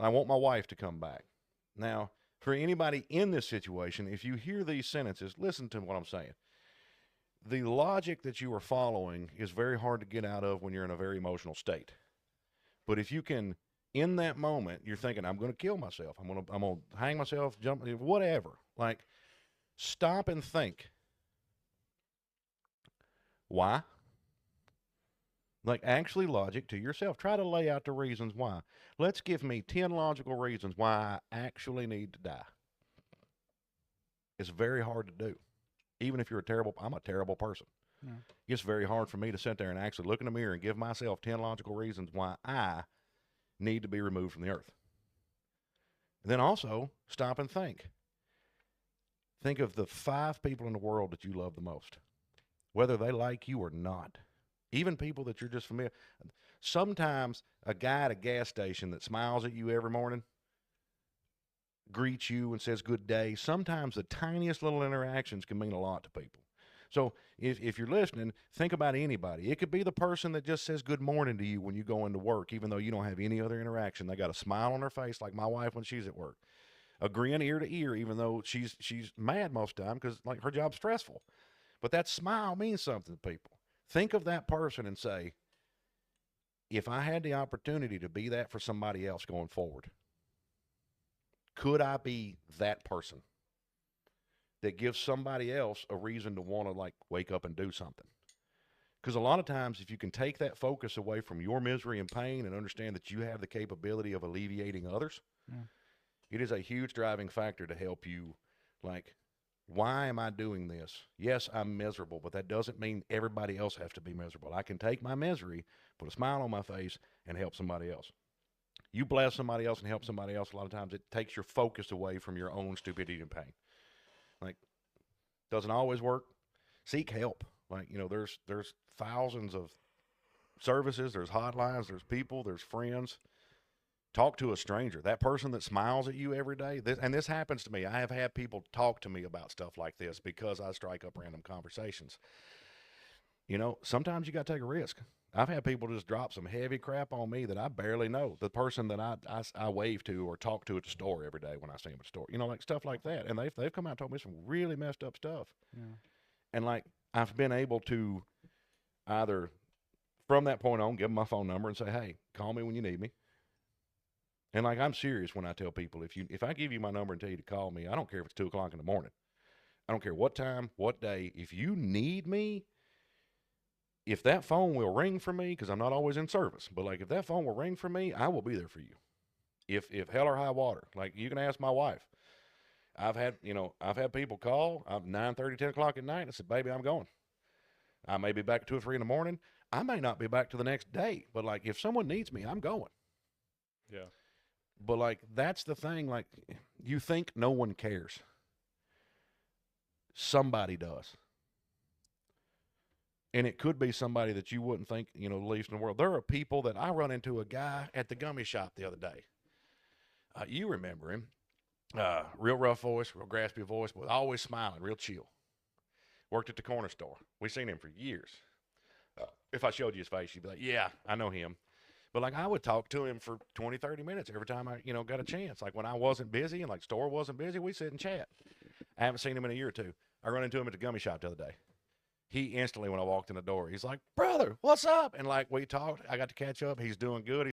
I want my wife to come back. Now, for anybody in this situation, if you hear these sentences, listen to what I'm saying. The logic that you are following is very hard to get out of when you're in a very emotional state. But if you can, in that moment, you're thinking, I'm going to kill myself. I'm going to hang myself, jump, whatever. Like, stop and think. Why? Like, actually logic to yourself. Try to lay out the reasons why. Let's give me 10 logical reasons why I actually need to die. It's very hard to do. Even if I'm a terrible person. Yeah. It's very hard for me to sit there and actually look in the mirror and give myself 10 logical reasons why I need to be removed from the earth. And then also, stop and think. Think of the 5 people in the world that you love the most, whether they like you or not. Even people that you're just familiar. Sometimes a guy at a gas station that smiles at you every morning, greets you and says good day. Sometimes the tiniest little interactions can mean a lot to people. So if you're listening, think about anybody. It could be the person that just says good morning to you when you go into work, even though you don't have any other interaction. They got a smile on their face like my wife when she's at work. A grin ear to ear, even though she's mad most of the time because like her job's stressful. But that smile means something to people. Think of that person and say, if I had the opportunity to be that for somebody else going forward, could I be that person that gives somebody else a reason to want to like wake up and do something? Because a lot of times, if you can take that focus away from your misery and pain and understand that you have the capability of alleviating others, Yeah. it is a huge driving factor to help you. Like, why am I doing this? Yes, I'm miserable, but that doesn't mean everybody else has to be miserable. I can take my misery, put a smile on my face, and help somebody else. You bless somebody else and help somebody else, a lot of times it takes your focus away from your own stupidity and pain. Like, doesn't always work. Seek help. Like, there's thousands of services, there's hotlines, there's people, there's friends. Talk to a stranger. That person that smiles at you every day. This happens to me. I have had people talk to me about stuff like this because I strike up random conversations. Sometimes you got to take a risk. I've had people just drop some heavy crap on me that I barely know. The person that I wave to or talk to at the store every day when I see them at the store, like stuff like that. And they've come out and told me some really messed up stuff. Yeah. And like I've been able to either from that point on give them my phone number and say, hey, call me when you need me. And like I'm serious when I tell people if I give you my number and tell you to call me, I don't care if it's 2 o'clock in the morning. I don't care what time, what day. If you need me, if that phone will ring for me, because I'm not always in service, but like if that phone will ring for me, I will be there for you. If hell or high water, like you can ask my wife. I've had people call. I'm 9:30, 10 o'clock at night. I said, baby, I'm going. I may be back at 2 or 3 in the morning. I may not be back to the next day, but like if someone needs me, I'm going. Yeah. But like that's the thing. Like you think no one cares. Somebody does. And it could be somebody that you wouldn't think, the least in the world. There are people that I run into a guy at the gummy shop the other day. You remember him. Real rough voice, real graspy voice, but always smiling, real chill. Worked at the corner store. We've seen him for years. If I showed you his face, you'd be like, yeah, I know him. But like I would talk to him for 20, 30 minutes every time I, got a chance. Like when I wasn't busy and like store wasn't busy, we sit and chat. I haven't seen him in a year or two. I run into him at the gummy shop the other day. He instantly, when I walked in the door, he's like, brother, what's up? And like we talked, I got to catch up. He's doing good.